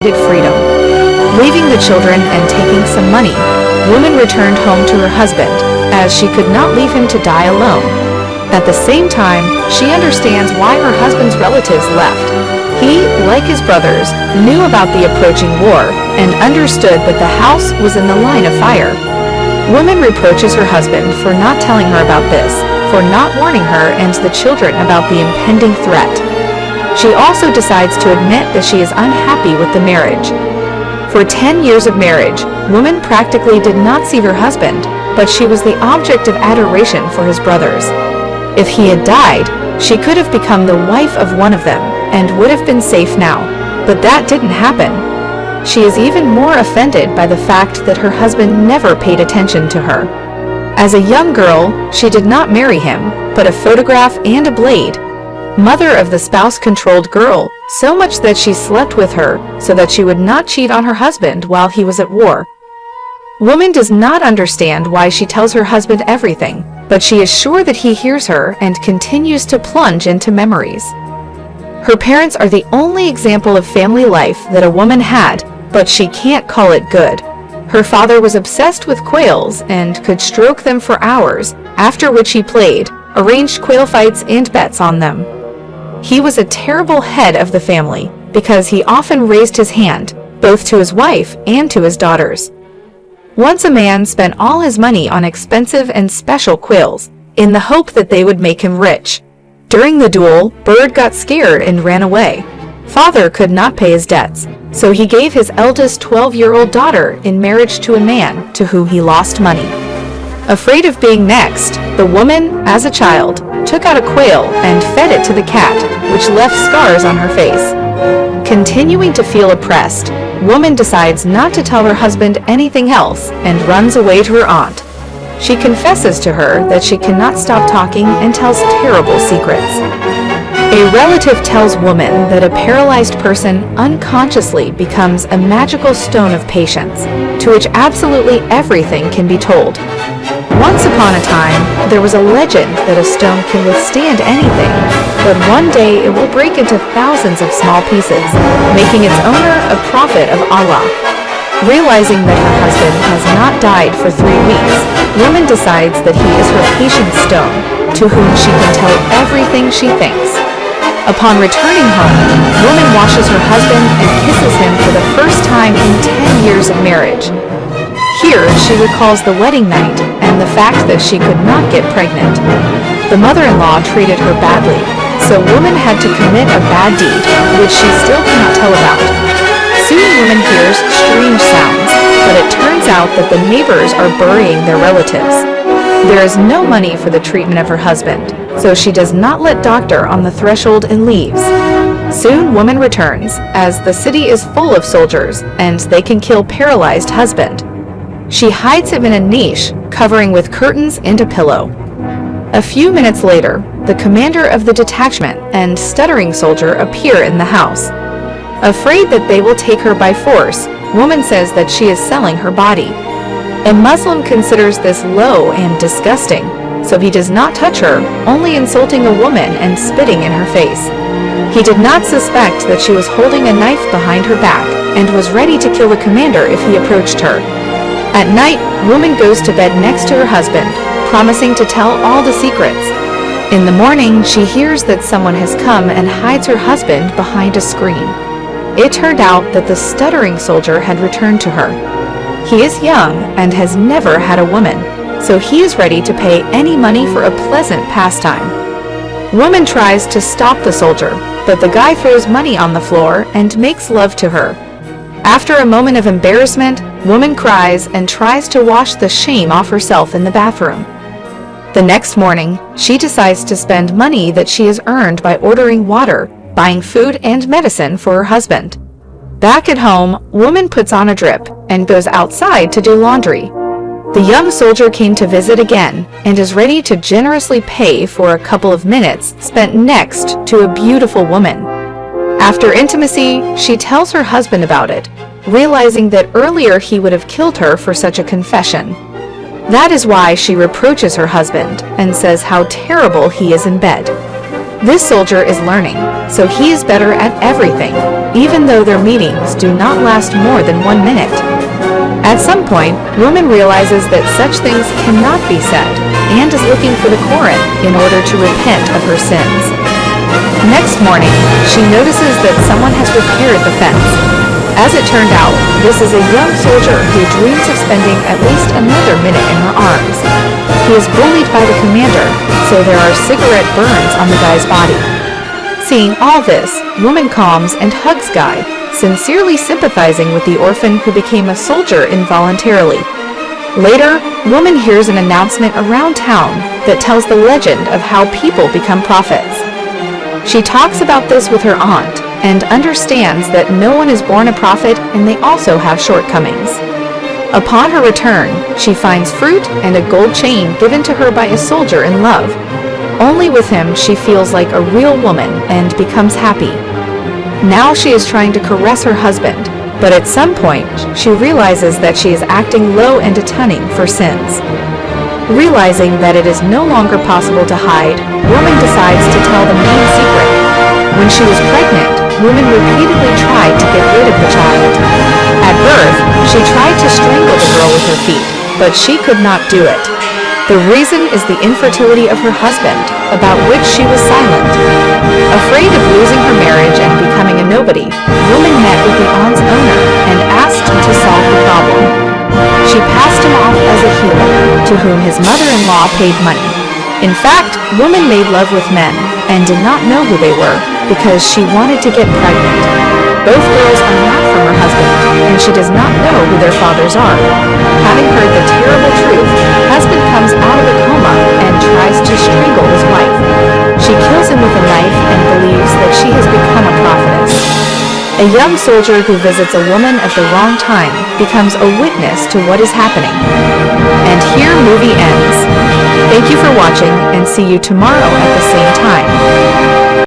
freedom. Leaving the children and taking some money, woman returned home to her husband, as she could not leave him to die alone. At the same time, she understands why her husband's relatives left. He, like his brothers, knew about the approaching war and understood that the house was in the line of fire. Woman reproaches her husband for not telling her about this, for not warning her and the children about the impending threat. She also decides to admit that she is unhappy with the marriage. For 10 years of marriage, woman practically did not see her husband, but she was the object of adoration for his brothers. If he had died, she could have become the wife of one of them, and would have been safe now. But that didn't happen. She is even more offended by the fact that her husband never paid attention to her. As a young girl, she did not marry him, but a photograph and a blade. Mother of the spouse-controlled girl, so much that she slept with her so that she would not cheat on her husband while he was at war. Woman does not understand why she tells her husband everything, but she is sure that he hears her and continues to plunge into memories. Her parents are the only example of family life that a woman had, but she can't call it good. Her father was obsessed with quails and could stroke them for hours, after which he played, arranged quail fights and bets on them. He was a terrible head of the family, because he often raised his hand, both to his wife and to his daughters. Once a man spent all his money on expensive and special quails, in the hope that they would make him rich. During the duel, Bird got scared and ran away. Father could not pay his debts, so he gave his eldest 12-year-old daughter in marriage to a man to whom he lost money. Afraid of being next, the woman, as a child, took out a quail and fed it to the cat, which left scars on her face. Continuing to feel oppressed, woman decides not to tell her husband anything else and runs away to her aunt. She confesses to her that she cannot stop talking and tells terrible secrets. A relative tells woman that a paralyzed person unconsciously becomes a magical stone of patience, to which absolutely everything can be told. Once upon a time, there was a legend that a stone can withstand anything, but one day it will break into thousands of small pieces, making its owner a prophet of Allah. Realizing that her husband has not died for 3 weeks, woman decides that he is her patient stone, to whom she can tell everything she thinks. Upon returning home, woman washes her husband and kisses him for the first time in 10 years of marriage. Here, she recalls the wedding night and the fact that she could not get pregnant. The mother-in-law treated her badly, so woman had to commit a bad deed, which she still cannot tell about. Soon woman hears strange sounds, but it turns out that the neighbors are burying their relatives. There is no money for the treatment of her husband, so she does not let doctor on the threshold and leaves. Soon woman returns, as the city is full of soldiers, and they can kill paralyzed husband. She hides him in a niche, covering with curtains and a pillow. A few minutes later, the commander of the detachment and stuttering soldier appear in the house. Afraid that they will take her by force, woman says that she is selling her body. A Muslim considers this low and disgusting, so he does not touch her, only insulting a woman and spitting in her face. He did not suspect that she was holding a knife behind her back and was ready to kill the commander if he approached her. At night, woman goes to bed next to her husband, promising to tell all the secrets. In the morning, she hears that someone has come and hides her husband behind a screen. It turned out that the stuttering soldier had returned to her. He is young and has never had a woman, so he is ready to pay any money for a pleasant pastime. Woman tries to stop the soldier, but the guy throws money on the floor and makes love to her. After a moment of embarrassment, woman cries and tries to wash the shame off herself in the bathroom. The next morning, she decides to spend money that she has earned by ordering water, buying food and medicine for her husband. Back at home, woman puts on a drip and goes outside to do laundry. The young soldier came to visit again and is ready to generously pay for a couple of minutes spent next to a beautiful woman. After intimacy, she tells her husband about it, realizing that earlier he would have killed her for such a confession. That is why she reproaches her husband and says how terrible he is in bed. This soldier is learning, so he is better at everything, even though their meetings do not last more than 1 minute. At some point, woman realizes that such things cannot be said, and is looking for the Koran in order to repent of her sins. Next morning, she notices that someone has repaired the fence. As it turned out, this is a young soldier who dreams of spending at least another minute in her arms. He is bullied by the commander, so there are cigarette burns on the guy's body. Seeing all this, woman calms and hugs guy, sincerely sympathizing with the orphan who became a soldier involuntarily. Later, woman hears an announcement around town that tells the legend of how people become prophets. She talks about this with her aunt and understands that no one is born a prophet and they also have shortcomings. Upon her return, she finds fruit and a gold chain given to her by a soldier in love. Only with him she feels like a real woman and becomes happy. Now she is trying to caress her husband, but at some point she realizes that she is acting low and atoning for sins. Realizing that it is no longer possible to hide, woman decides to tell the main secret. When she was pregnant, woman repeatedly tried to get rid of the child. At birth, she tried to strangle the girl with her feet, but she could not do it. The reason is the infertility of her husband, about which she was silent. Afraid of losing her marriage and becoming a nobody, woman met with the aunt's owner and asked to solve the problem. She passed him off as a healer, to whom his mother-in-law paid money. In fact, woman made love with men and did not know who they were because she wanted to get pregnant. Both girls are not from her husband, and she does not know who their fathers are. Having heard the terrible truth, husband comes out of a coma and tries to strangle his wife. She kills him with a knife and believes that she has become a prophetess. A young soldier who visits a woman at the wrong time becomes a witness to what is happening. And here movie ends. Thank you for watching and see you tomorrow at the same time.